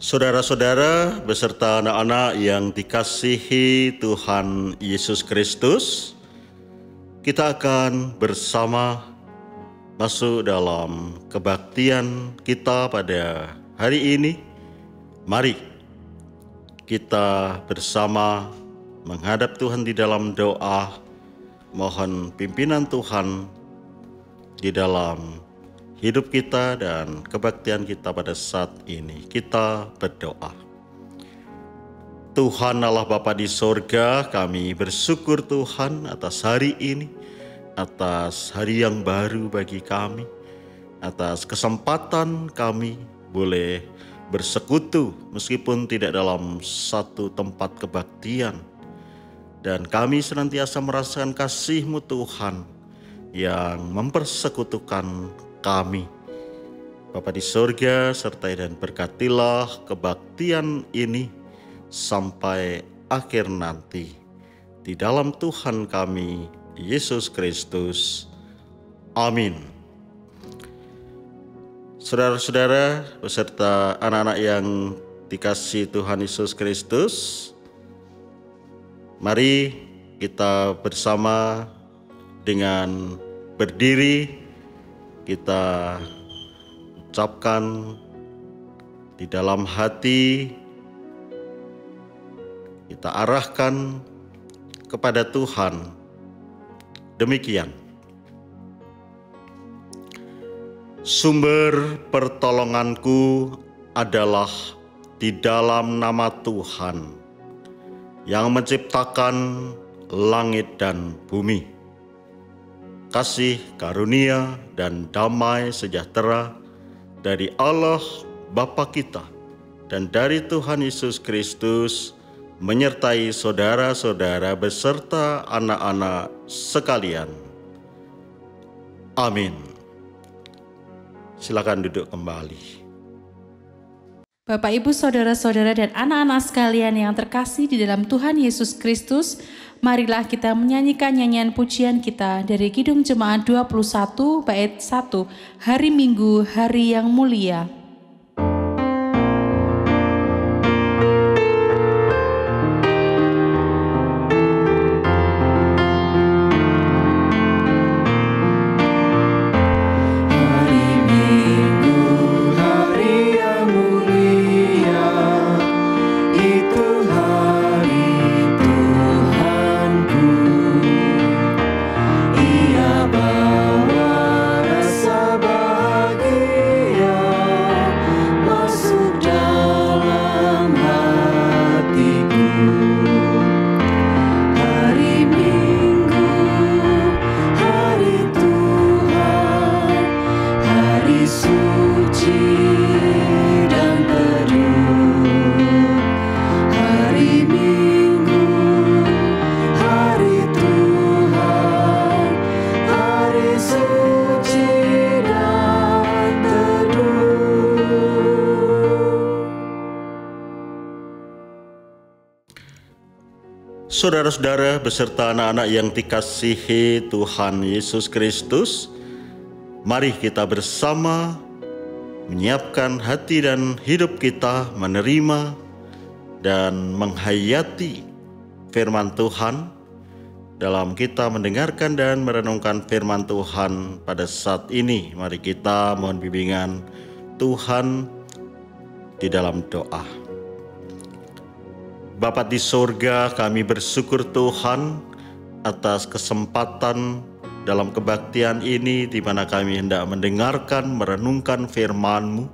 Saudara-saudara beserta anak-anak yang dikasihi Tuhan Yesus Kristus, kita akan bersama masuk dalam kebaktian kita pada hari ini. Mari kita bersama menghadap Tuhan di dalam doa, mohon pimpinan Tuhan di dalam hidup kita dan kebaktian kita pada saat ini. Kita berdoa. Tuhan Allah Bapa di sorga, kami bersyukur Tuhan atas hari ini, atas hari yang baru bagi kami, atas kesempatan kami boleh bersekutu meskipun tidak dalam satu tempat kebaktian. Dan kami senantiasa merasakan kasih-Mu Tuhan yang mempersekutukan kami. Bapa di sorga, sertai dan berkatilah kebaktian ini sampai akhir nanti. Di dalam Tuhan kami, Yesus Kristus. Amin. Saudara-saudara beserta anak-anak yang dikasihi Tuhan Yesus Kristus, mari kita bersama dengan berdiri, kita ucapkan di dalam hati, kita arahkan kepada Tuhan. Demikian. Sumber pertolonganku adalah di dalam nama Tuhan yang menciptakan langit dan bumi. Kasih, karunia, dan damai sejahtera dari Allah Bapa kita dan dari Tuhan Yesus Kristus menyertai saudara-saudara beserta anak-anak sekalian. Amin. Silakan duduk kembali. Bapak, Ibu, saudara-saudara dan anak-anak sekalian yang terkasih di dalam Tuhan Yesus Kristus, marilah kita menyanyikan nyanyian pujian kita dari Kidung Jemaat 21 bait 1, Hari Minggu, Hari yang Mulia. Saudara-saudara beserta anak-anak yang dikasihi Tuhan Yesus Kristus, mari kita bersama menyiapkan hati dan hidup kita menerima dan menghayati firman Tuhan dalam kita mendengarkan dan merenungkan firman Tuhan pada saat ini. Mari kita mohon bimbingan Tuhan di dalam doa. Bapa di sorga, kami bersyukur Tuhan atas kesempatan dalam kebaktian ini di mana kami hendak mendengarkan, merenungkan firman-Mu.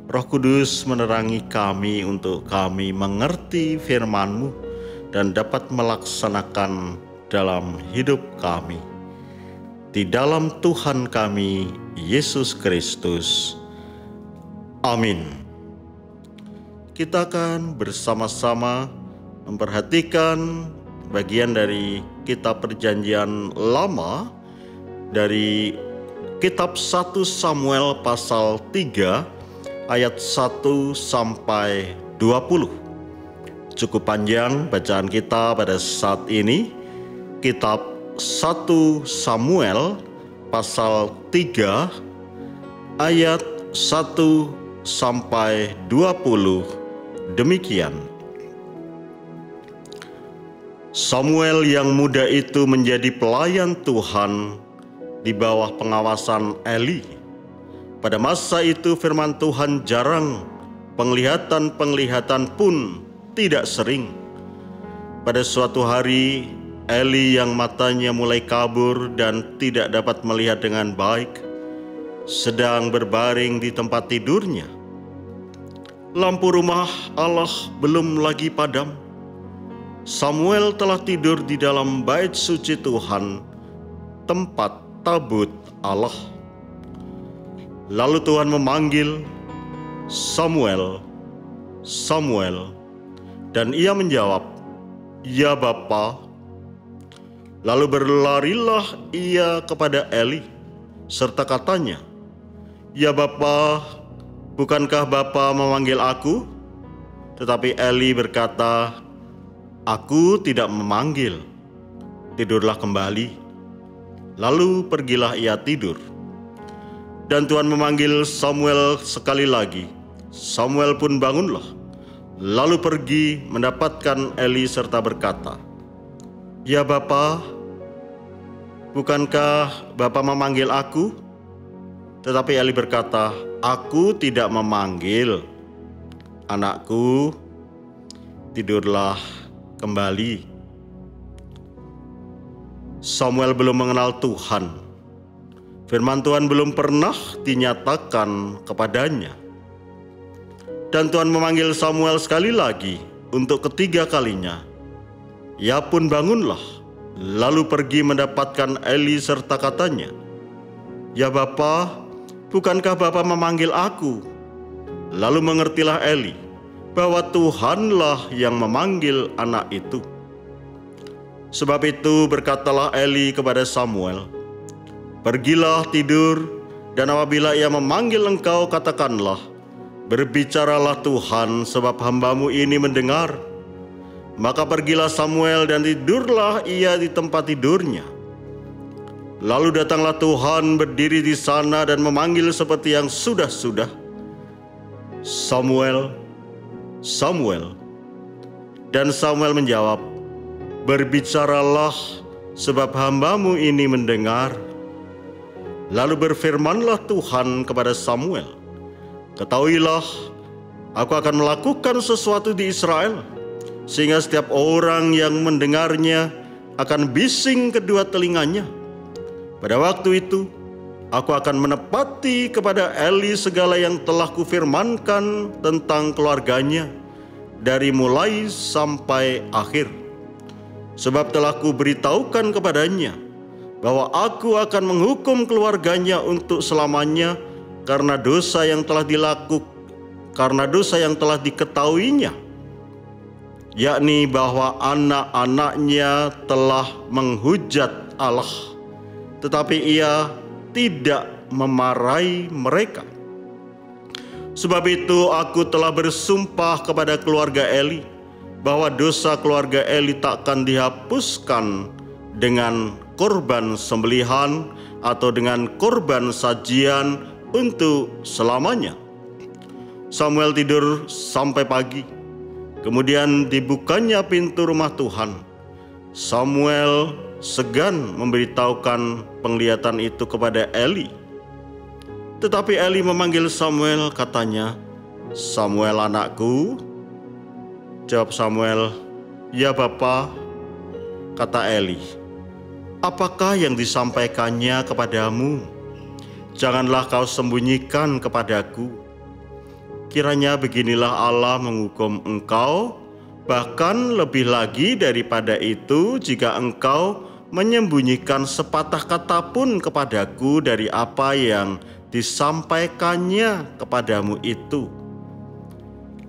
Roh Kudus menerangi kami untuk kami mengerti firman-Mu dan dapat melaksanakan dalam hidup kami. Di dalam Tuhan kami, Yesus Kristus. Amin. Kita akan bersama-sama memperhatikan bagian dari kitab Perjanjian Lama dari kitab 1 Samuel pasal 3 ayat 1 sampai 20. Cukup panjang bacaan kita pada saat ini. Kitab 1 Samuel pasal 3 ayat 1 sampai 20 demikian. Samuel yang muda itu menjadi pelayan Tuhan di bawah pengawasan Eli. Pada masa itu firman Tuhan jarang, penglihatan pun tidak sering. Pada suatu hari, Eli yang matanya mulai kabur dan tidak dapat melihat dengan baik, sedang berbaring di tempat tidurnya. Lampu rumah Allah belum lagi padam. Samuel telah tidur di dalam bait suci Tuhan, tempat tabut Allah. Lalu Tuhan memanggil, "Samuel, Samuel." Dan ia menjawab, "Ya Bapa." Lalu berlarilah ia kepada Eli, serta katanya, "Ya Bapa, bukankah Bapa memanggil aku?" Tetapi Eli berkata, "Aku tidak memanggil, tidurlah kembali." Lalu pergilah ia tidur. Dan Tuhan memanggil Samuel sekali lagi. Samuel pun bangunlah, lalu pergi mendapatkan Eli serta berkata, "Ya Bapa, bukankah Bapa memanggil aku?" Tetapi Eli berkata, "Aku tidak memanggil, anakku, tidurlah kembali." Samuel belum mengenal Tuhan. Firman Tuhan belum pernah dinyatakan kepadanya. Dan Tuhan memanggil Samuel sekali lagi untuk ketiga kalinya. Ia pun bangunlah, lalu pergi mendapatkan Eli serta katanya, "Ya Bapa, bukankah Bapa memanggil aku?" Lalu mengertilah Eli bahwa Tuhanlah yang memanggil anak itu. Sebab itu berkatalah Eli kepada Samuel, "Pergilah tidur, dan apabila ia memanggil engkau, katakanlah, 'Berbicaralah Tuhan, sebab hambamu ini mendengar.' Maka pergilah Samuel dan tidurlah ia di tempat tidurnya. Lalu datanglah Tuhan berdiri di sana dan memanggil seperti yang sudah-sudah, 'Samuel, Samuel.' Dan Samuel menjawab, 'Berbicaralah, sebab hambamu ini mendengar.' Lalu berfirmanlah Tuhan kepada Samuel, 'Ketahuilah, aku akan melakukan sesuatu di Israel, sehingga setiap orang yang mendengarnya akan bising kedua telinganya. Pada waktu itu, aku akan menepati kepada Eli segala yang telah kufirmankan tentang keluarganya, dari mulai sampai akhir. Sebab telah kuberitahukan kepadanya bahwa aku akan menghukum keluarganya untuk selamanya karena dosa yang telah diketahuinya, yakni bahwa anak-anaknya telah menghujat Allah, tetapi ia tidak memarahi mereka. Sebab itu aku telah bersumpah kepada keluarga Eli bahwa dosa keluarga Eli takkan dihapuskan dengan korban sembelihan atau dengan korban sajian untuk selamanya." Samuel tidur sampai pagi. Kemudian dibukanya pintu rumah Tuhan. Samuel segan memberitahukan penglihatan itu kepada Eli. Tetapi Eli memanggil Samuel, katanya, "Samuel anakku." Jawab Samuel, "Ya Bapa." Kata Eli, "Apakah yang disampaikannya kepadamu? Janganlah kau sembunyikan kepadaku. Kiranya beginilah Allah menghukum engkau, bahkan lebih lagi daripada itu, jika engkau menyembunyikan sepatah kata pun kepadaku dari apa yang disampaikannya kepadamu itu."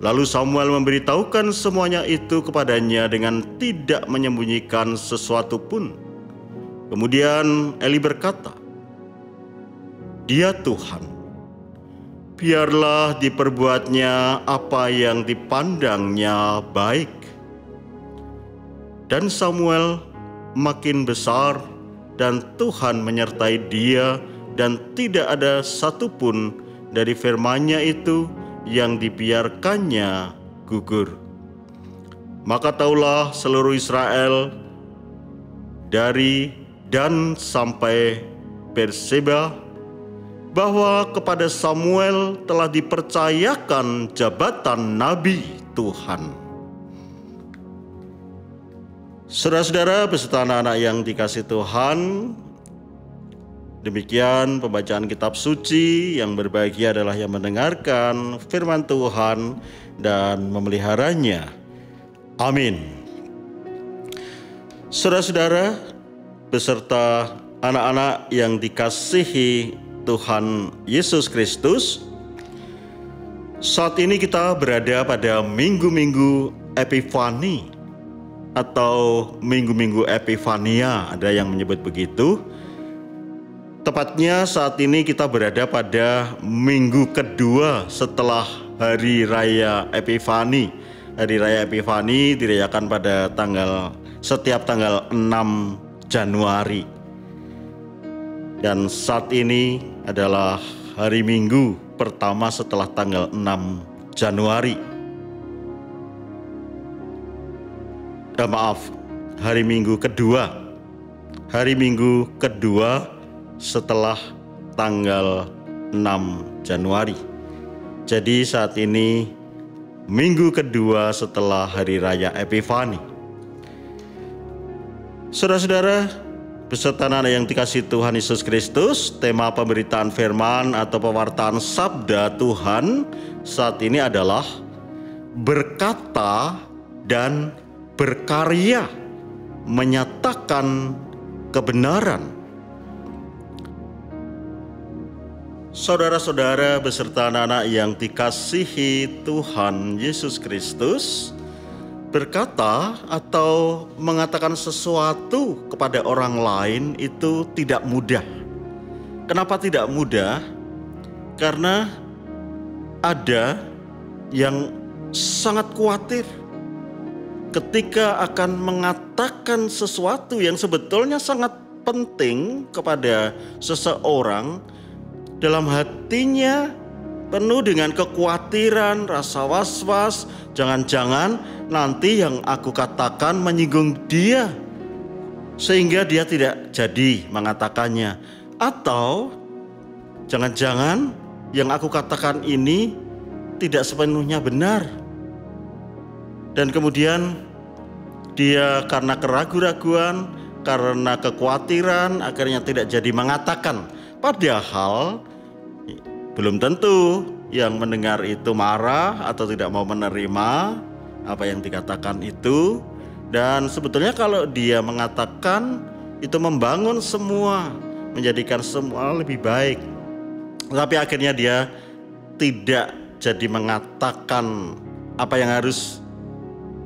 Lalu Samuel memberitahukan semuanya itu kepadanya dengan tidak menyembunyikan sesuatu pun. Kemudian Eli berkata, "Dia Tuhan, biarlah diperbuatnya apa yang dipandangnya baik." Dan Samuel makin besar, dan Tuhan menyertai dia, dan tidak ada satupun dari firman-Nya itu yang dibiarkannya gugur. Maka taulah seluruh Israel dari Dan sampai Berseba bahwa kepada Samuel telah dipercayakan jabatan Nabi Tuhan. Saudara-saudara beserta anak-anak yang dikasihi Tuhan, demikian pembacaan kitab suci. Yang berbahagia adalah yang mendengarkan firman Tuhan dan memeliharanya. Amin. Saudara-saudara beserta anak-anak yang dikasihi Tuhan Yesus Kristus, saat ini kita berada pada minggu-minggu Epifani atau minggu-minggu Epifania, ada yang menyebut begitu. Tepatnya saat ini kita berada pada minggu kedua setelah Hari Raya Epifani. Hari Raya Epifani dirayakan pada setiap tanggal 6 Januari. Dan saat ini adalah hari Minggu pertama setelah tanggal 6 Januari. Hari Minggu kedua. Hari Minggu kedua setelah tanggal 6 Januari. Jadi saat ini minggu kedua setelah Hari Raya Epifani. Saudara-saudara beserta anak yang dikasihi Tuhan Yesus Kristus, tema pemberitaan firman atau pewartaan sabda Tuhan saat ini adalah berkata dan berkarya menyatakan kebenaran. Saudara-saudara beserta anak-anak yang dikasihi Tuhan Yesus Kristus, berkata atau mengatakan sesuatu kepada orang lain itu tidak mudah. Kenapa tidak mudah? Karena ada yang sangat khawatir ketika akan mengatakan sesuatu yang sebetulnya sangat penting kepada seseorang. Dalam hatinya penuh dengan kekhawatiran, rasa was-was, jangan-jangan nanti yang aku katakan menyinggung dia, sehingga dia tidak jadi mengatakannya. Atau jangan-jangan yang aku katakan ini tidak sepenuhnya benar. Dan kemudian dia karena keraguan-raguan, karena kekhawatiran, akhirnya tidak jadi mengatakan. Padahal belum tentu yang mendengar itu marah atau tidak mau menerima apa yang dikatakan itu. Dan sebetulnya kalau dia mengatakan itu membangun semua, menjadikan semua lebih baik. Tapi akhirnya dia tidak jadi mengatakan apa yang harus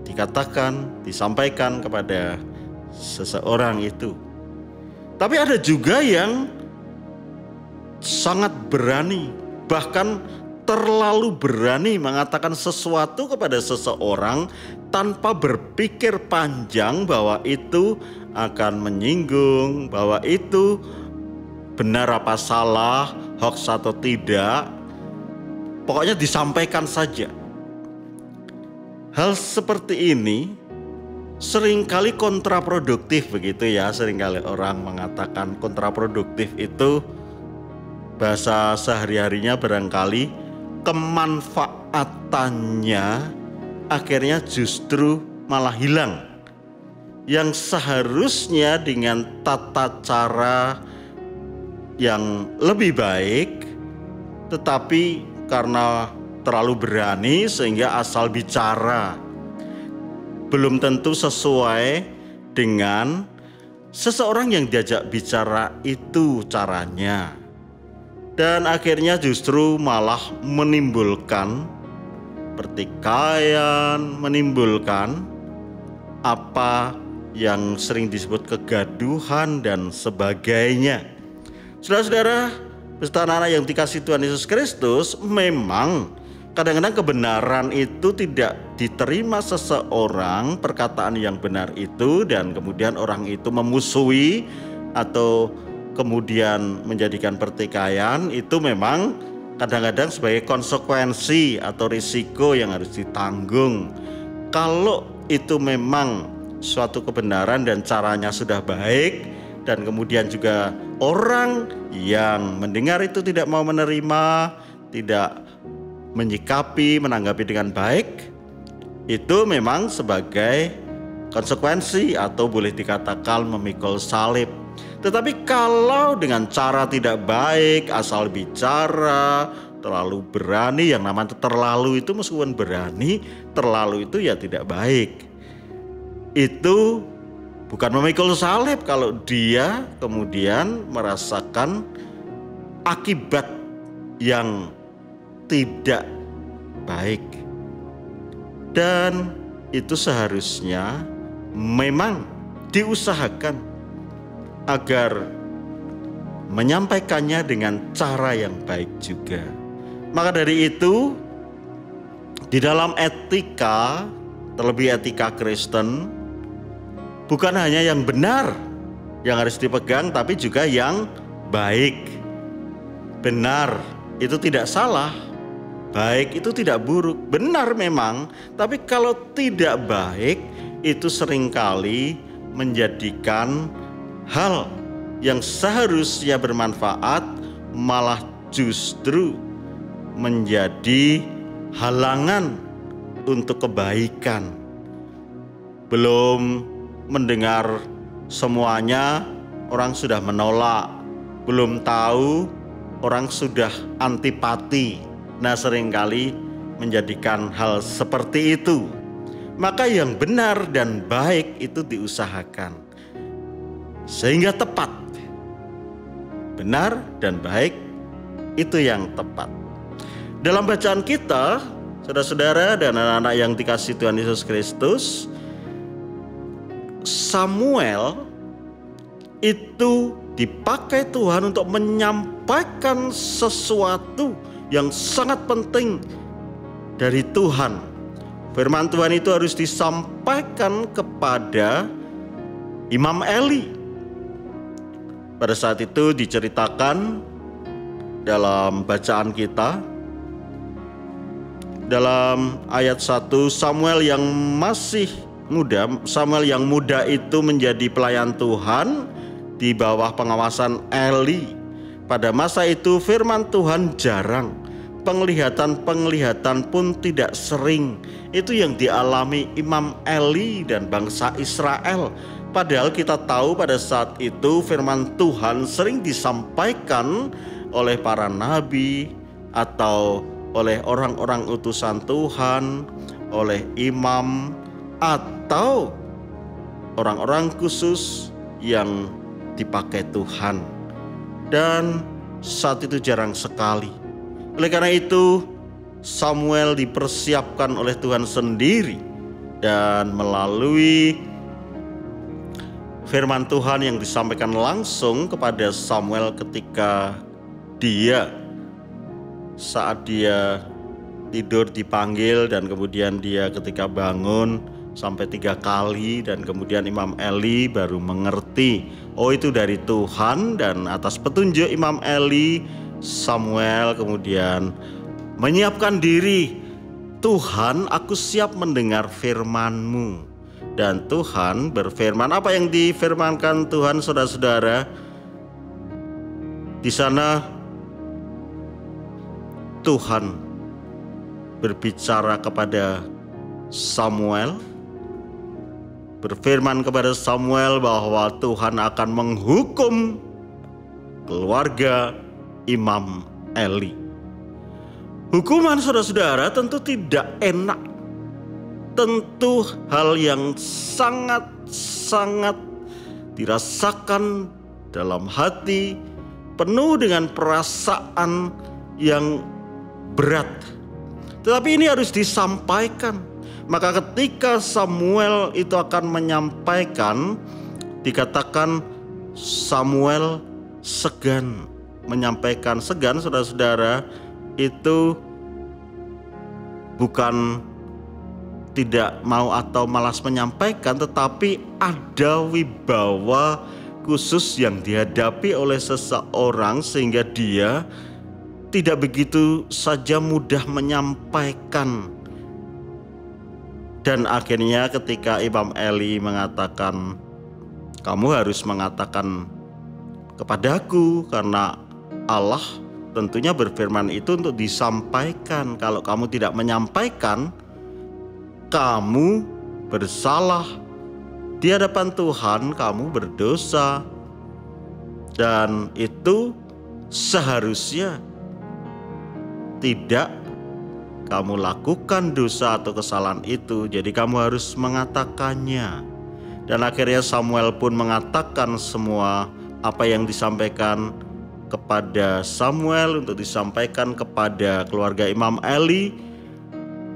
dikatakan, disampaikan kepada seseorang itu. Tapi ada juga yang sangat berani, bahkan terlalu berani mengatakan sesuatu kepada seseorang tanpa berpikir panjang bahwa itu akan menyinggung, bahwa itu benar apa salah, hoax atau tidak. Pokoknya disampaikan saja. Hal seperti ini seringkali kontraproduktif begitu ya. Seringkali orang mengatakan kontraproduktif itu bahasa sehari-harinya barangkali kemanfaatannya akhirnya justru malah hilang. Yang seharusnya dengan tata cara yang lebih baik, tetapi karena terlalu berani sehingga asal bicara belum tentu sesuai dengan seseorang yang diajak bicara itu caranya. Dan akhirnya justru malah menimbulkan pertikaian, menimbulkan apa yang sering disebut kegaduhan dan sebagainya. Saudara-saudara, beserta anak-anak yang dikasihi Tuhan Yesus Kristus, memang kadang-kadang kebenaran itu tidak diterima seseorang, perkataan yang benar itu, dan kemudian orang itu memusuhi atau kemudian menjadikan pertikaian. Itu memang kadang-kadang sebagai konsekuensi atau risiko yang harus ditanggung. Kalau itu memang suatu kebenaran dan caranya sudah baik, dan kemudian juga orang yang mendengar itu tidak mau menerima, tidak menyikapi, menanggapi dengan baik, itu memang sebagai konsekuensi atau boleh dikatakan memikul salib. Tetapi kalau dengan cara tidak baik, asal bicara, terlalu berani, yang namanya terlalu itu meskipun berani, terlalu itu ya tidak baik. Itu bukan memikul salib kalau dia kemudian merasakan akibat yang tidak baik. Dan itu seharusnya memang diusahakan agar menyampaikannya dengan cara yang baik juga. Maka dari itu, di dalam etika, terlebih etika Kristen, bukan hanya yang benar yang harus dipegang, tapi juga yang baik. Benar itu tidak salah, baik itu tidak buruk. Benar memang, tapi kalau tidak baik itu seringkali menjadikan hal yang seharusnya bermanfaat malah justru menjadi halangan untuk kebaikan. Belum mendengar semuanya, orang sudah menolak. Belum tahu, orang sudah antipati. Nah, seringkali menjadikan hal seperti itu. Maka yang benar dan baik itu diusahakan sehingga tepat. Benar dan baik itu yang tepat. Dalam bacaan kita, saudara-saudara dan anak-anak yang dikasihi Tuhan Yesus Kristus, Samuel itu dipakai Tuhan untuk menyampaikan sesuatu yang sangat penting dari Tuhan. Firman Tuhan itu harus disampaikan kepada Imam Eli. Pada saat itu diceritakan dalam bacaan kita, dalam ayat 1, Samuel yang masih muda, Samuel yang muda itu menjadi pelayan Tuhan di bawah pengawasan Eli. Pada masa itu firman Tuhan jarang, penglihatan pun tidak sering. Itu yang dialami Imam Eli dan bangsa Israel. Padahal kita tahu pada saat itu firman Tuhan sering disampaikan oleh para nabi atau oleh orang-orang utusan Tuhan, oleh imam atau orang-orang khusus yang dipakai Tuhan. Dan saat itu jarang sekali. Oleh karena itu Samuel dipersiapkan oleh Tuhan sendiri, dan melalui firman Tuhan yang disampaikan langsung kepada Samuel ketika saat dia tidur dipanggil, dan kemudian dia ketika bangun sampai 3 kali, dan kemudian Imam Eli baru mengerti, oh itu dari Tuhan. Dan atas petunjuk Imam Eli, Samuel kemudian menyiapkan diri. Tuhan, aku siap mendengar firman-Mu. Dan Tuhan berfirman, apa yang difirmankan Tuhan, saudara-saudara? Di sana Tuhan berbicara kepada Samuel, berfirman kepada Samuel bahwa Tuhan akan menghukum keluarga Imam Eli. Hukuman, saudara-saudara, tentu tidak enak. Tentu hal yang sangat-sangat dirasakan dalam hati, penuh dengan perasaan yang berat. Tetapi ini harus disampaikan. Maka ketika Samuel itu akan menyampaikan, dikatakan Samuel segan menyampaikan. Segan, saudara-saudara, itu bukan tidak mau atau malas menyampaikan, tetapi ada wibawa khusus yang dihadapi oleh seseorang sehingga dia tidak begitu saja mudah menyampaikan. Dan akhirnya ketika Imam Eli mengatakan, kamu harus mengatakan kepadaku, karena Allah tentunya berfirman itu untuk disampaikan. Kalau kamu tidak menyampaikan, kamu bersalah di hadapan Tuhan, kamu berdosa. Dan itu seharusnya tidak kamu lakukan dosa atau kesalahan itu, jadi kamu harus mengatakannya. Dan akhirnya Samuel pun mengatakan semua apa yang disampaikan kepada Samuel untuk disampaikan kepada keluarga Imam Eli,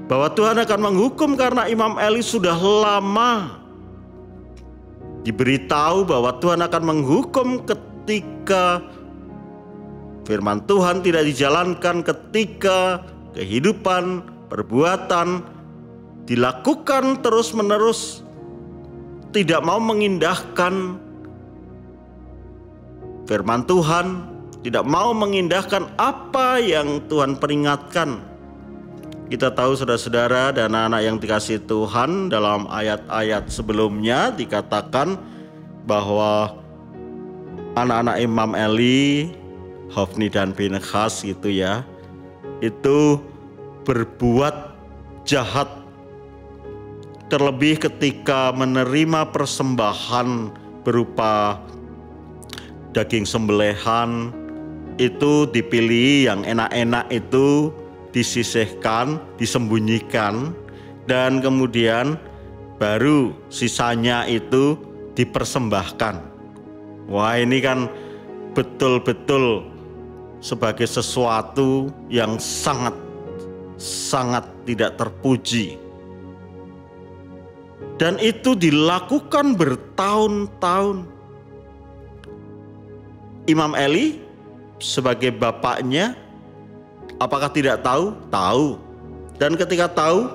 bahwa Tuhan akan menghukum karena Imam Eli sudah lama diberitahu bahwa Tuhan akan menghukum ketika firman Tuhan tidak dijalankan, ketika kehidupan, perbuatan dilakukan terus-menerus, tidak mau mengindahkan firman Tuhan, tidak mau mengindahkan apa yang Tuhan peringatkan. Kita tahu saudara-saudara dan anak-anak yang dikasihi Tuhan, dalam ayat-ayat sebelumnya dikatakan bahwa anak-anak Imam Eli, Hofni dan Pinchas gitu ya, itu berbuat jahat, terlebih ketika menerima persembahan berupa daging sembelihan. Itu dipilih yang enak-enak, itu disisihkan, disembunyikan, dan kemudian baru sisanya itu dipersembahkan. Wah, ini kan betul-betul sebagai sesuatu yang sangat tidak terpuji. Dan itu dilakukan bertahun-tahun. Imam Eli sebagai bapaknya, apakah tidak tahu? Tahu. Dan ketika tahu,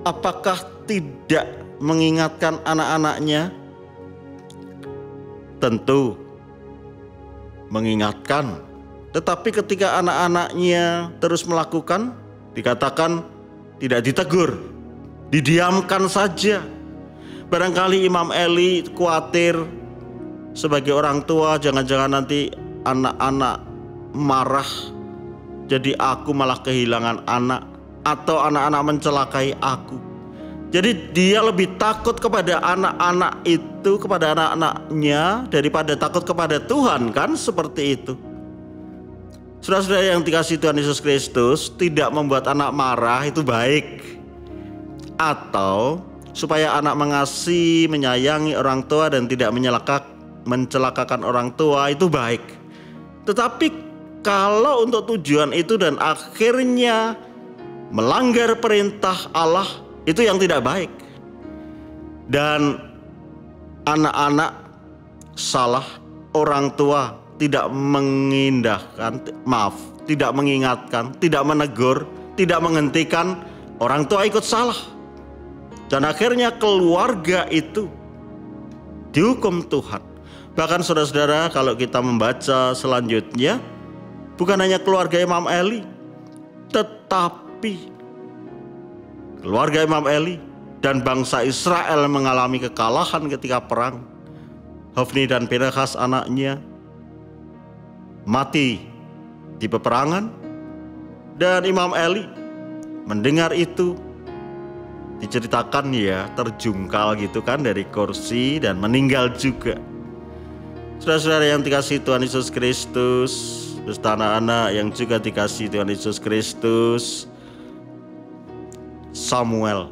apakah tidak mengingatkan anak-anaknya? Tentu mengingatkan. Tetapi ketika anak-anaknya terus melakukan, dikatakan tidak ditegur, didiamkan saja. Barangkali Imam Eli khawatir sebagai orang tua, jangan-jangan nanti anak-anak marah, jadi aku malah kehilangan anak, atau anak-anak mencelakai aku. Jadi dia lebih takut kepada anak-anak itu, kepada anak-anaknya, daripada takut kepada Tuhan, kan seperti itu. Saudara-saudara yang dikasihi Tuhan Yesus Kristus, tidak membuat anak marah itu baik. Atau supaya anak mengasihi, menyayangi orang tua dan tidak mencelakakan orang tua, itu baik. Tetapi kalau untuk tujuan itu dan akhirnya melanggar perintah Allah, itu yang tidak baik. Dan anak-anak salah, orang tua tidak tidak mengingatkan, tidak menegur, tidak menghentikan, orang tua ikut salah. Dan akhirnya keluarga itu dihukum Tuhan. Bahkan saudara-saudara, kalau kita membaca selanjutnya, bukan hanya keluarga Imam Eli, tetapi keluarga Imam Eli dan bangsa Israel mengalami kekalahan ketika perang. Hofni dan Pinchas anaknya mati di peperangan, dan Imam Eli mendengar itu, diceritakan ya, terjungkal gitu kan dari kursi dan meninggal juga. Saudara-saudara yang dikasihi Tuhan Yesus Kristus, beserta anak-anak yang juga dikasihi Tuhan Yesus Kristus, Samuel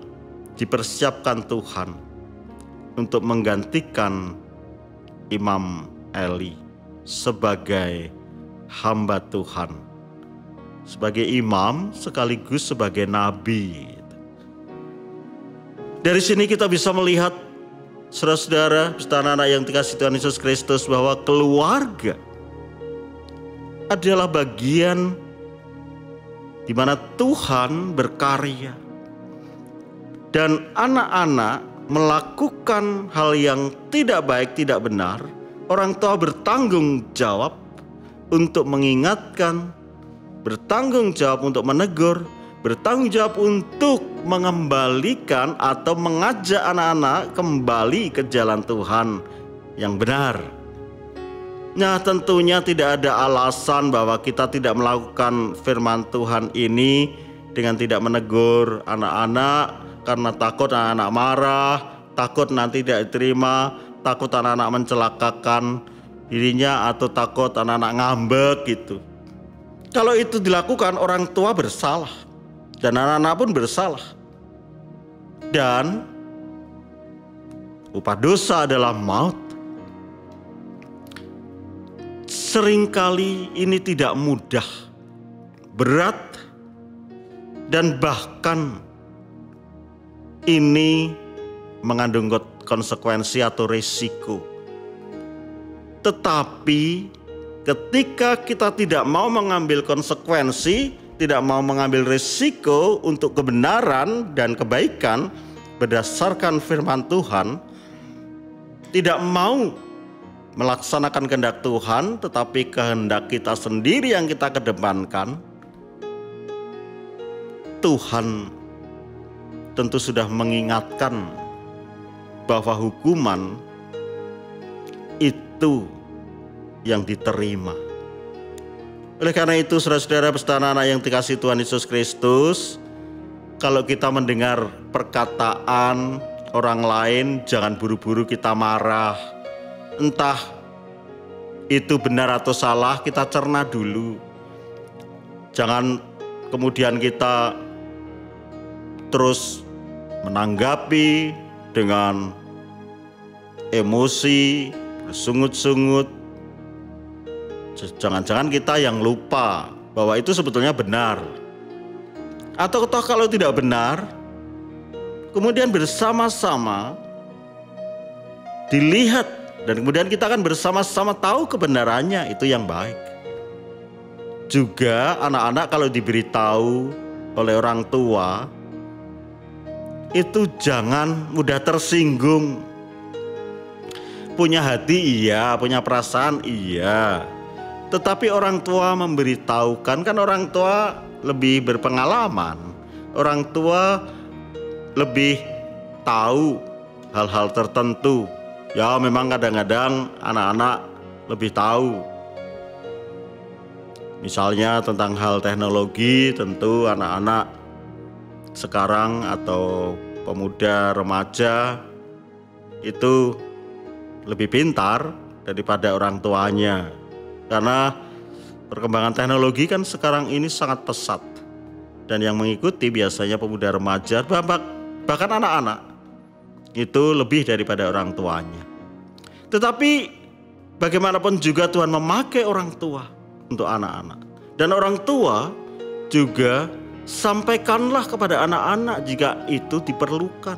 dipersiapkan Tuhan untuk menggantikan Imam Eli sebagai hamba Tuhan, sebagai imam sekaligus sebagai nabi. Dari sini kita bisa melihat, saudara-saudara, anak-anak yang dikasihi Tuhan Yesus Kristus, bahwa keluarga adalah bagian di mana Tuhan berkarya. Dan anak-anak melakukan hal yang tidak baik, tidak benar, orang tua bertanggung jawab untuk mengingatkan, bertanggung jawab untuk menegur, bertanggung jawab untuk mengembalikan atau mengajak anak-anak kembali ke jalan Tuhan yang benar. Nah, tentunya tidak ada alasan bahwa kita tidak melakukan firman Tuhan ini dengan tidak menegur anak-anak karena takut anak-anak marah, takut nanti tidak diterima, takut anak-anak mencelakakan dirinya atau takut anak-anak ngambek gitu. Kalau itu dilakukan, orang tua bersalah dan anak-anak pun bersalah. Dan upah dosa adalah maut. Seringkali ini tidak mudah, berat, dan bahkan ini mengandung konsekuensi atau risiko. Tetapi ketika kita tidak mau mengambil konsekuensi, tidak mau mengambil risiko untuk kebenaran dan kebaikan berdasarkan firman Tuhan, tidak mau melaksanakan kehendak Tuhan, tetapi kehendak kita sendiri yang kita kedepankan, Tuhan tentu sudah mengingatkan bahwa hukuman itu yang diterima. Oleh karena itu, saudara-saudara beserta anak yang dikasihi Tuhan Yesus Kristus, kalau kita mendengar perkataan orang lain, jangan buru-buru kita marah. Entah itu benar atau salah, kita cerna dulu. Jangan kemudian kita terus menanggapi dengan emosi, bersungut-sungut. Jangan-jangan kita yang lupa bahwa itu sebetulnya benar. Atau toh kalau tidak benar, kemudian bersama-sama dilihat dan kemudian kita akan bersama-sama tahu kebenarannya, itu yang baik. Juga anak-anak kalau diberitahu oleh orang tua, itu jangan mudah tersinggung. Punya hati iya, punya perasaan iya. Tetapi orang tua memberitahukan, kan orang tua lebih berpengalaman. Orang tua lebih tahu hal-hal tertentu. Ya memang kadang-kadang anak-anak lebih tahu. Misalnya tentang hal teknologi, tentu anak-anak sekarang atau pemuda remaja itu lebih pintar daripada orang tuanya. Karena perkembangan teknologi kan sekarang ini sangat pesat. Dan yang mengikuti biasanya pemuda remaja, bahkan anak-anak, itu lebih daripada orang tuanya. Tetapi bagaimanapun juga Tuhan memakai orang tua untuk anak-anak. Dan orang tua juga sampaikanlah kepada anak-anak jika itu diperlukan.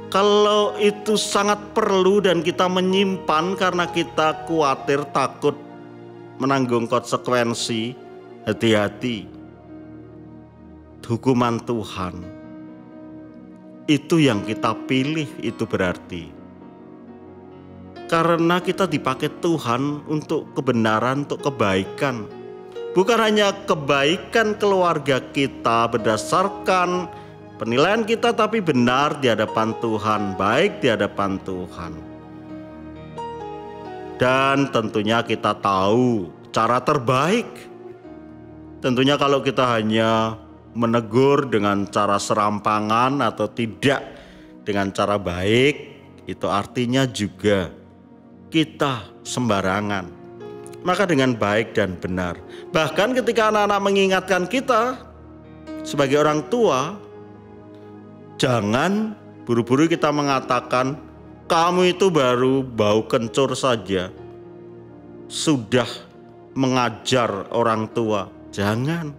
Kalau itu sangat perlu dan kita menyimpan karena kita khawatir, takut menanggung konsekuensi, hati-hati. Hukuman Tuhan itu yang kita pilih, itu berarti karena kita dipakai Tuhan untuk kebenaran, untuk kebaikan. Bukan hanya kebaikan keluarga kita berdasarkan penilaian kita, tapi benar di hadapan Tuhan, baik di hadapan Tuhan. Dan tentunya kita tahu cara terbaik. Tentunya kalau kita hanya menegur dengan cara serampangan atau tidak dengan cara baik, itu artinya juga kita sembarangan. Maka dengan baik dan benar. Bahkan ketika anak-anak mengingatkan kita sebagai orang tua, jangan buru-buru kita mengatakan, kamu itu baru bau kencur saja, sudah mengajar orang tua. Jangan.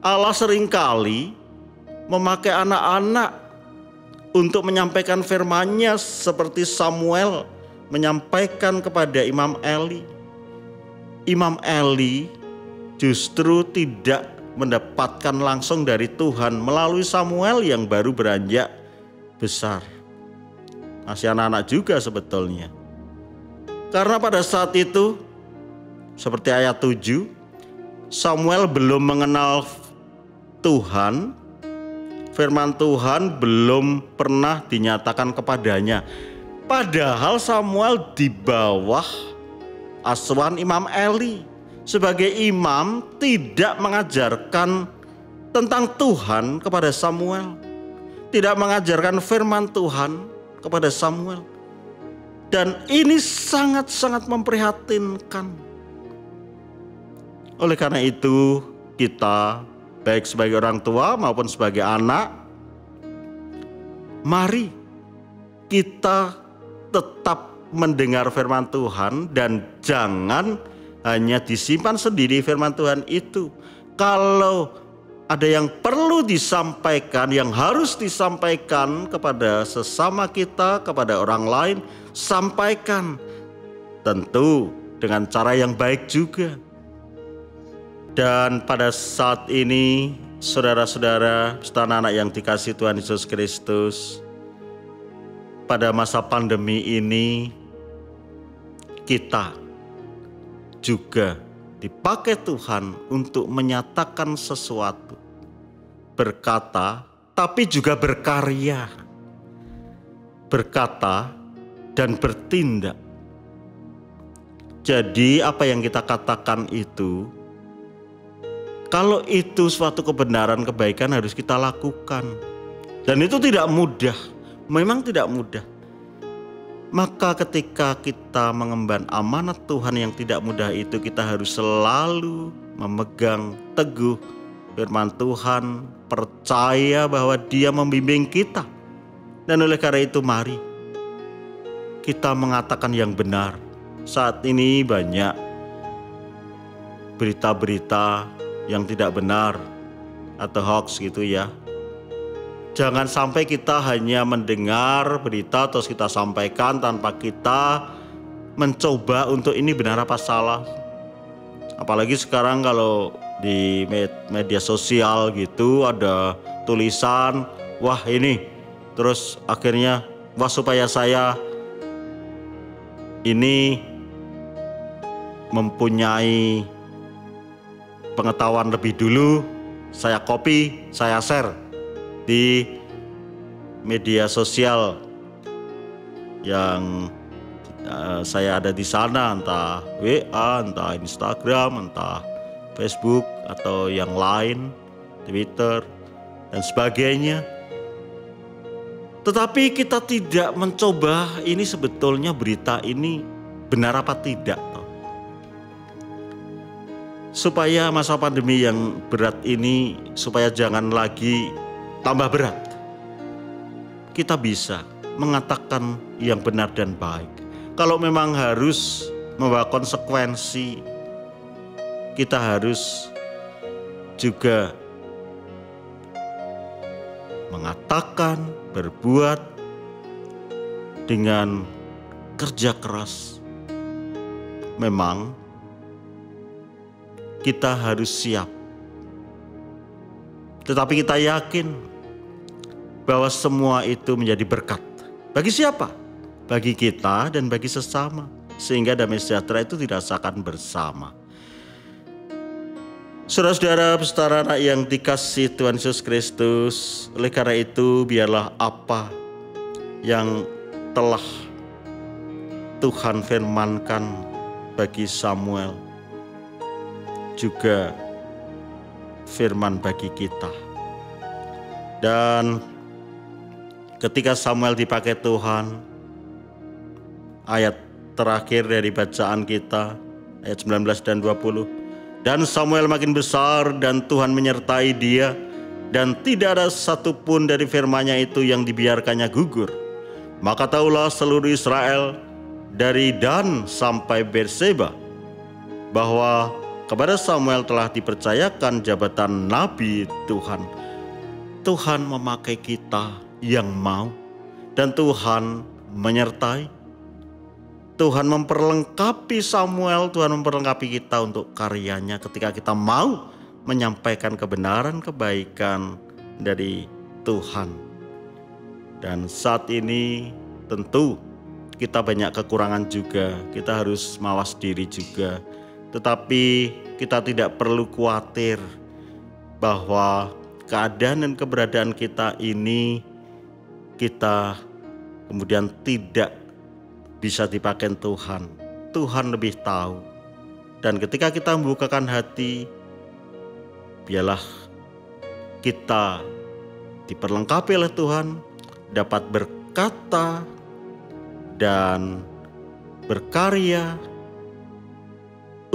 Allah seringkali memakai anak-anak untuk menyampaikan firman-Nya seperti Samuel menyampaikan kepada Imam Eli. Imam Eli justru tidak mendapatkan langsung dari Tuhan melalui Samuel yang baru beranjak besar. Masih anak-anak juga sebetulnya. Karena pada saat itu, seperti ayat 7, Samuel belum mengenal Tuhan, firman Tuhan belum pernah dinyatakan kepadanya. Padahal Samuel di bawah asuhan Imam Eli. Sebagai imam tidak mengajarkan tentang Tuhan kepada Samuel. Tidak mengajarkan firman Tuhan kepada Samuel. Dan ini sangat-sangat memprihatinkan. Oleh karena itu kita baik sebagai orang tua maupun sebagai anak, mari kita tetap mendengar firman Tuhan dan jangan hanya disimpan sendiri firman Tuhan itu. Kalau ada yang perlu disampaikan, yang harus disampaikan kepada sesama kita, kepada orang lain, sampaikan. Tentu dengan cara yang baik juga. Dan pada saat ini, saudara-saudara, anak-anak yang dikasihi Tuhan Yesus Kristus, pada masa pandemi ini, kita juga dipakai Tuhan untuk menyatakan sesuatu, berkata, tapi juga berkarya, berkata dan bertindak. Jadi apa yang kita katakan itu, kalau itu suatu kebenaran, kebaikan harus kita lakukan. Dan itu tidak mudah, memang tidak mudah. Maka ketika kita mengemban amanat Tuhan yang tidak mudah itu, kita harus selalu memegang teguh firman Tuhan, percaya bahwa Dia membimbing kita. Dan oleh karena itu mari kita mengatakan yang benar. Saat ini banyak berita-berita yang tidak benar atau hoax gitu ya. Jangan sampai kita hanya mendengar berita terus kita sampaikan tanpa kita mencoba untuk ini benar apa salah. Apalagi sekarang kalau di media sosial gitu ada tulisan, wah ini, terus akhirnya wah supaya saya ini mempunyai pengetahuan lebih dulu, saya copy, saya share di media sosial yang saya ada di sana, entah WA, entah Instagram, entah Facebook atau yang lain, Twitter dan sebagainya. Tetapi kita tidak mencoba ini sebetulnya berita ini benar apa tidak. Supaya masa pandemi yang berat ini supaya jangan lagi tambah berat, kita bisa mengatakan yang benar dan baik. Kalau memang harus membawa konsekuensi, kita harus juga mengatakan, berbuat dengan kerja keras. Memang kita harus siap. Tetapi kita yakin bahwa semua itu menjadi berkat. Bagi siapa? Bagi kita dan bagi sesama. Sehingga damai sejahtera itu dirasakan bersama. Saudara-saudara, peserta anak yang dikasihi Tuhan Yesus Kristus, oleh karena itu biarlah apa yang telah Tuhan firmankan bagi Samuel juga firman bagi kita. Dan ketika Samuel dipakai Tuhan, ayat terakhir dari bacaan kita, ayat 19 dan 20. Dan Samuel makin besar dan Tuhan menyertai dia, dan tidak ada satupun dari firman-Nya itu yang dibiarkannya gugur. Maka tahulah seluruh Israel dari Dan sampai Berseba bahwa kepada Samuel telah dipercayakan jabatan Nabi Tuhan. Tuhan memakai kita yang mau, dan Tuhan menyertai. Tuhan memperlengkapi Samuel, Tuhan memperlengkapi kita untuk karyanya ketika kita mau menyampaikan kebenaran, kebaikan dari Tuhan. Dan saat ini tentu kita banyak kekurangan juga, kita harus mawas diri juga. Tetapi kita tidak perlu khawatir bahwa keadaan dan keberadaan kita ini kita kemudian tidak bisa dipakai Tuhan. Tuhan lebih tahu. Dan ketika kita membukakan hati, biarlah kita diperlengkapi oleh Tuhan, dapat berkata dan berkarya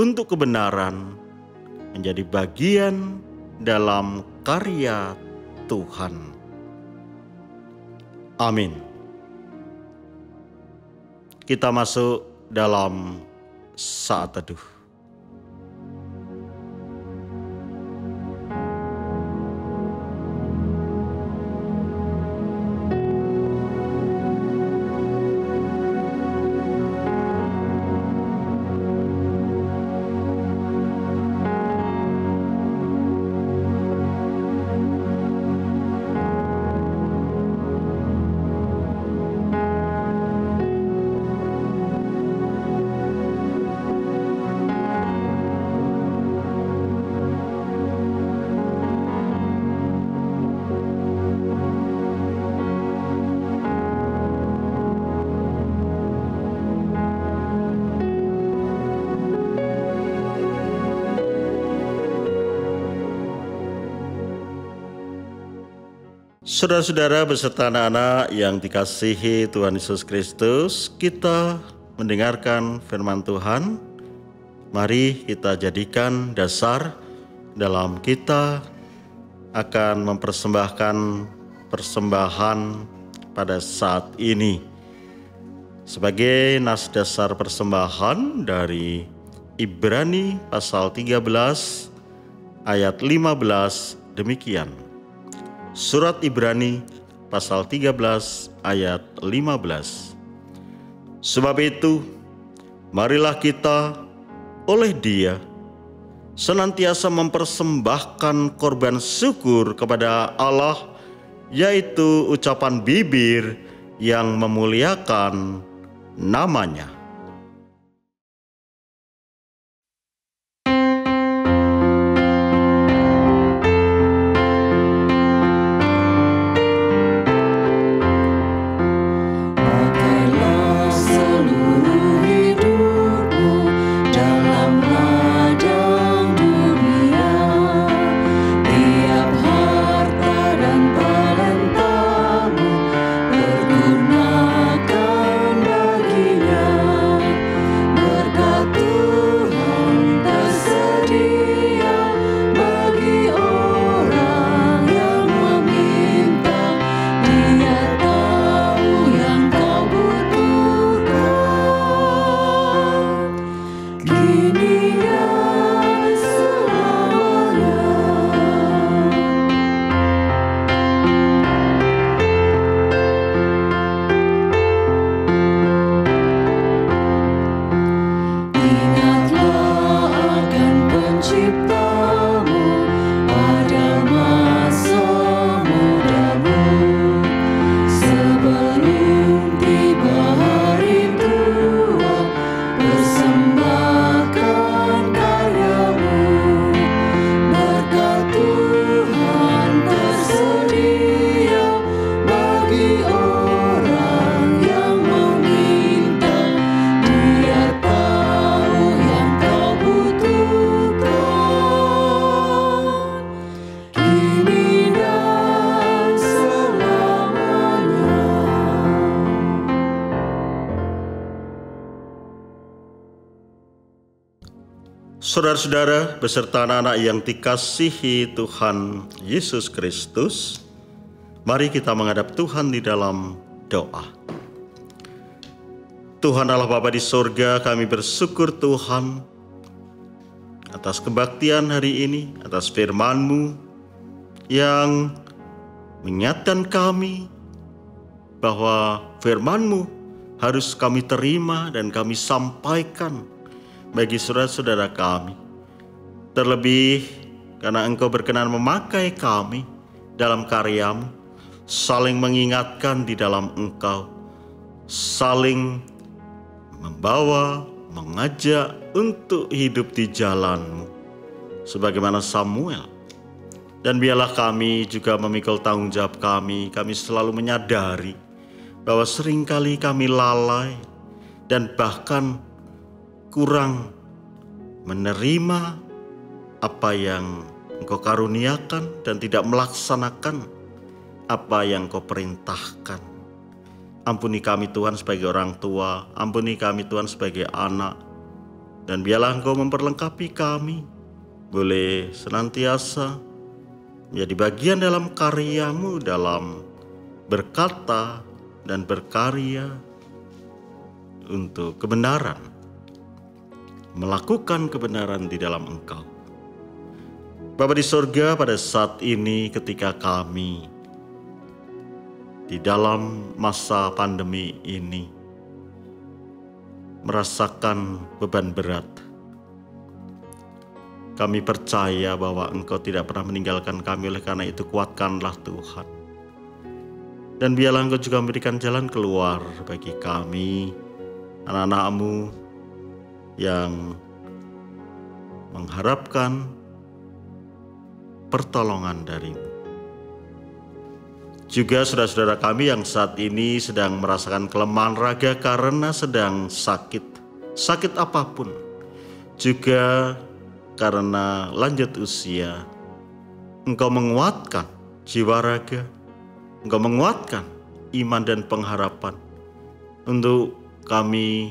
untuk kebenaran, menjadi bagian dalam karya Tuhan. Amin. Kita masuk dalam saat teduh. Saudara-saudara beserta anak-anak yang dikasihi Tuhan Yesus Kristus, kita mendengarkan firman Tuhan. Mari kita jadikan dasar dalam kita akan mempersembahkan persembahan pada saat ini. Sebagai nas dasar persembahan dari Ibrani pasal 13 ayat 15 demikian. Surat Ibrani pasal 13 ayat 15. Sebab itu, marilah kita oleh Dia senantiasa mempersembahkan korban syukur kepada Allah, yaitu ucapan bibir yang memuliakan nama-Nya. Saudara-saudara beserta anak-anak yang dikasihi Tuhan Yesus Kristus, mari kita menghadap Tuhan di dalam doa. Tuhan Allah Bapa di sorga, kami bersyukur Tuhan atas kebaktian hari ini, atas firman-Mu yang mengingatkan kami bahwa firman-Mu harus kami terima dan kami sampaikan bagi saudara-saudara kami. Terlebih karena Engkau berkenan memakai kami dalam karya-Mu, saling mengingatkan di dalam Engkau, saling membawa mengajak untuk hidup di jalan-Mu, sebagaimana Samuel. Dan biarlah kami juga memikul tanggung jawab kami selalu menyadari bahwa seringkali kami lalai dan bahkan kurang menerima apa yang Engkau karuniakan dan tidak melaksanakan apa yang Engkau perintahkan. Ampuni kami Tuhan sebagai orang tua, ampuni kami Tuhan sebagai anak, dan biarlah Engkau memperlengkapi kami, boleh senantiasa menjadi bagian dalam karya-Mu dalam berkata dan berkarya untuk kebenaran, melakukan kebenaran di dalam Engkau. Bapa di surga, pada saat ini ketika kami di dalam masa pandemi ini merasakan beban berat, kami percaya bahwa Engkau tidak pernah meninggalkan kami. Oleh karena itu kuatkanlah Tuhan, dan biarlah Engkau juga memberikan jalan keluar bagi kami, anak-anak-Mu yang mengharapkan pertolongan dari-Mu. Juga saudara-saudara kami yang saat ini sedang merasakan kelemahan raga karena sedang sakit apapun, juga karena lanjut usia, Engkau menguatkan jiwa raga, Engkau menguatkan iman dan pengharapan untuk kami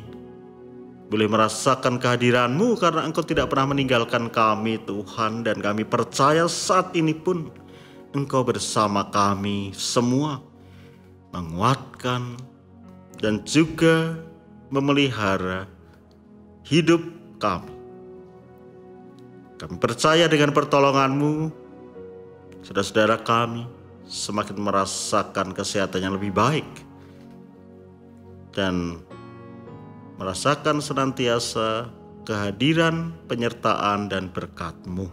boleh merasakan kehadiran-Mu, karena Engkau tidak pernah meninggalkan kami Tuhan, dan kami percaya saat ini pun Engkau bersama kami semua, menguatkan dan juga memelihara hidup kami. Kami percaya dengan pertolongan-Mu, saudara-saudara kami semakin merasakan kesehatan yang lebih baik dan merasakan senantiasa kehadiran, penyertaan, dan berkat-Mu.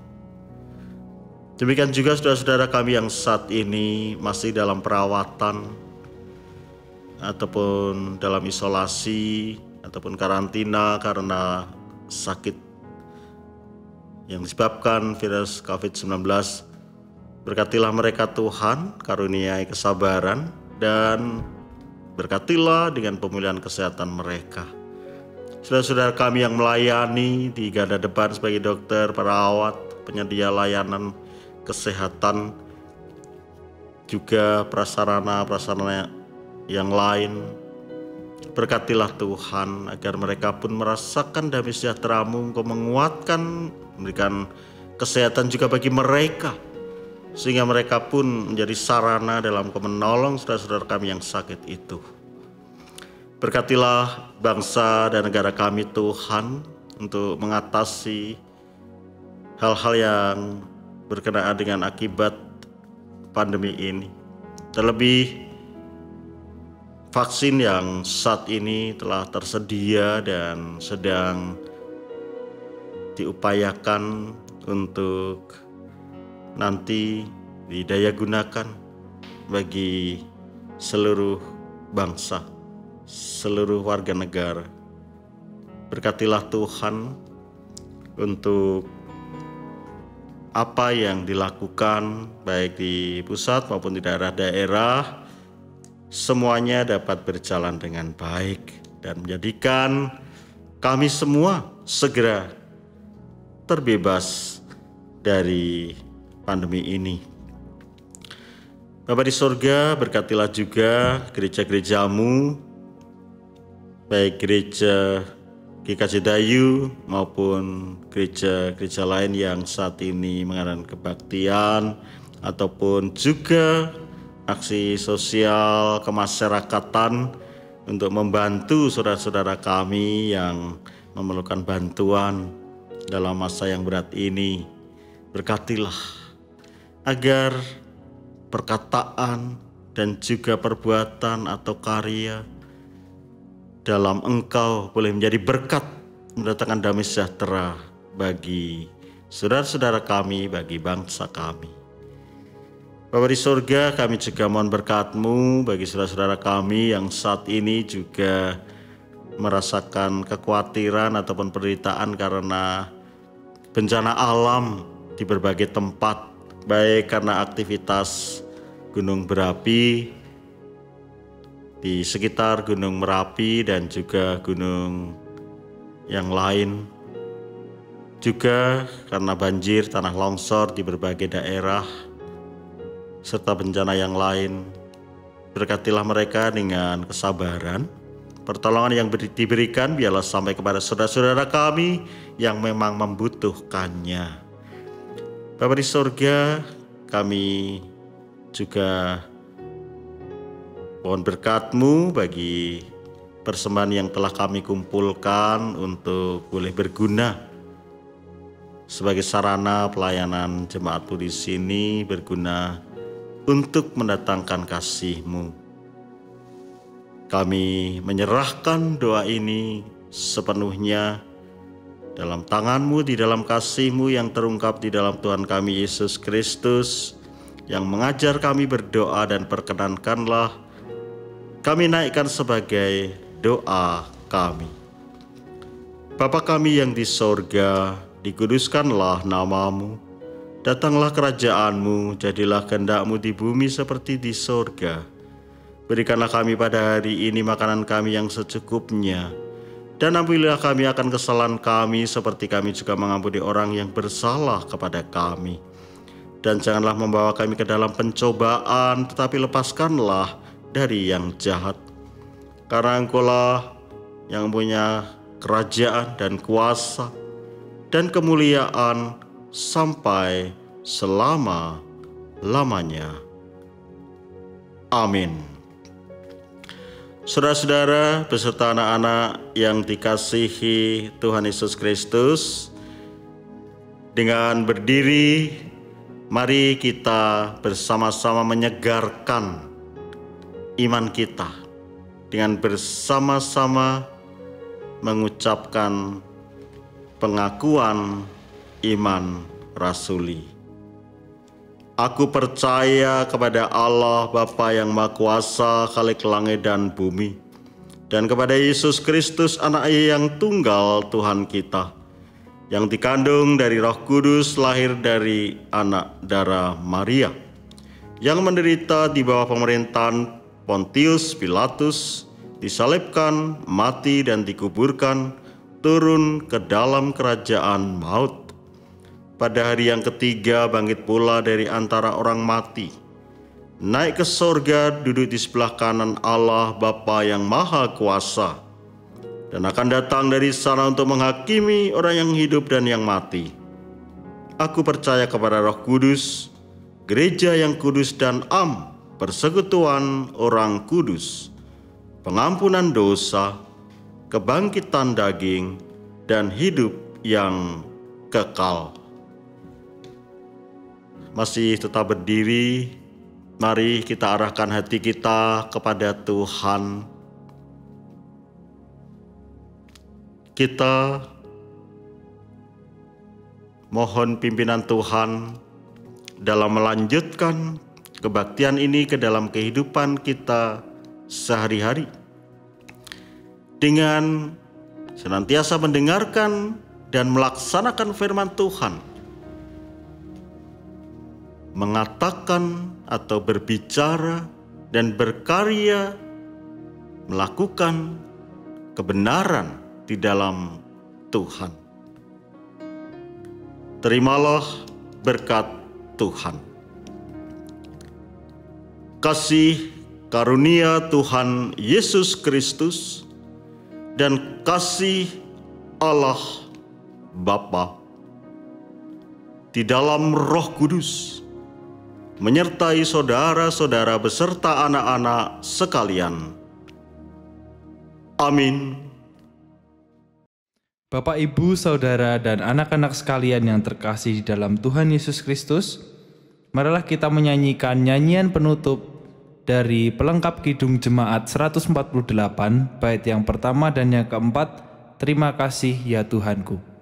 Demikian juga saudara-saudara kami yang saat ini masih dalam perawatan ataupun dalam isolasi ataupun karantina karena sakit yang disebabkan virus COVID-19. Berkatilah mereka Tuhan, karuniai kesabaran, dan berkatilah dengan pemulihan kesehatan mereka. Saudara-saudara kami yang melayani di garda depan sebagai dokter, perawat, penyedia layanan kesehatan, juga prasarana yang lain, berkatilah Tuhan agar mereka pun merasakan damai sejahtera-Mu. Engkau menguatkan, memberikan kesehatan juga bagi mereka, sehingga mereka pun menjadi sarana dalam menolong saudara-saudara kami yang sakit itu. Berkatilah bangsa dan negara kami Tuhan untuk mengatasi hal-hal yang berkenaan dengan akibat pandemi ini. Terlebih vaksin yang saat ini telah tersedia dan sedang diupayakan untuk nanti didaya gunakan bagi seluruh bangsa, seluruh warga negara. Berkatilah Tuhan untuk apa yang dilakukan baik di pusat maupun di daerah-daerah, semuanya dapat berjalan dengan baik dan menjadikan kami semua segera terbebas dari pandemi ini. Bapa di surga, berkatilah juga gereja-gereja-Mu, baik gereja GKJ Dayu maupun gereja-gereja lain yang saat ini mengadakan kebaktian ataupun juga aksi sosial kemasyarakatan untuk membantu saudara-saudara kami yang memerlukan bantuan dalam masa yang berat ini. Berkatilah agar perkataan dan juga perbuatan atau karya dalam Engkau boleh menjadi berkat, mendatangkan damai sejahtera bagi saudara-saudara kami, bagi bangsa kami. Bapa di surga, kami juga mohon berkat-Mu bagi saudara-saudara kami yang saat ini juga merasakan kekhawatiran ataupun penderitaan karena bencana alam di berbagai tempat, baik karena aktivitas gunung berapi di sekitar Gunung Merapi dan juga gunung yang lain, juga karena banjir, tanah longsor di berbagai daerah, serta bencana yang lain. Berkatilah mereka dengan kesabaran. Pertolongan yang diberikan biarlah sampai kepada saudara-saudara kami yang memang membutuhkannya. Bapa di surga, kami juga mohon berkat-Mu bagi persembahan yang telah kami kumpulkan untuk boleh berguna sebagai sarana pelayanan jemaat-Mu di sini, berguna untuk mendatangkan kasih-Mu. Kami menyerahkan doa ini sepenuhnya dalam tangan-Mu, di dalam kasih-Mu yang terungkap di dalam Tuhan kami Yesus Kristus, yang mengajar kami berdoa, dan perkenankanlah kami naikkan sebagai doa kami. Bapa kami yang di sorga, dikuduskanlah nama-Mu, datanglah kerajaan-Mu, jadilah kehendak-Mu di bumi seperti di sorga. Berikanlah kami pada hari ini makanan kami yang secukupnya, dan ampunilah kami akan kesalahan kami seperti kami juga mengampuni orang yang bersalah kepada kami. Dan janganlah membawa kami ke dalam pencobaan, tetapi lepaskanlah dari yang jahat. Karena Engkau-lah yang punya kerajaan dan kuasa dan kemuliaan sampai selama-lamanya. Amin. Saudara-saudara beserta anak-anak yang dikasihi Tuhan Yesus Kristus, dengan berdiri mari kita bersama-sama menyegarkan iman kita dengan bersama-sama mengucapkan pengakuan iman rasuli. Aku percaya kepada Allah Bapa yang Maha Kuasa, Khalik langit dan bumi, dan kepada Yesus Kristus Anak-Nya yang tunggal Tuhan kita, yang dikandung dari Roh Kudus, lahir dari anak darah Maria, yang menderita di bawah pemerintahan Pontius Pilatus, disalibkan, mati dan dikuburkan, turun ke dalam kerajaan maut. Pada hari yang ketiga bangkit pula dari antara orang mati, naik ke sorga, duduk di sebelah kanan Allah Bapa yang Maha Kuasa, dan akan datang dari sana untuk menghakimi orang yang hidup dan yang mati. Aku percaya kepada Roh Kudus, gereja yang kudus dan persekutuan orang kudus, pengampunan dosa, kebangkitan daging, dan hidup yang kekal. Masih tetap berdiri, mari kita arahkan hati kita kepada Tuhan. Kita mohon pimpinan Tuhan dalam melanjutkan kebaktian ini ke dalam kehidupan kita sehari-hari, dengan senantiasa mendengarkan dan melaksanakan firman Tuhan, mengatakan atau berbicara dan berkarya melakukan kebenaran di dalam Tuhan. Terimalah berkat Tuhan. Kasih karunia Tuhan Yesus Kristus dan kasih Allah Bapa di dalam Roh Kudus menyertai saudara-saudara beserta anak-anak sekalian. Amin. Bapak, Ibu, Saudara, dan anak-anak sekalian yang terkasih di dalam Tuhan Yesus Kristus, marilah kita menyanyikan nyanyian penutup dari pelengkap Kidung Jemaat 148, bait yang pertama dan yang keempat, Terima Kasih Ya Tuhanku.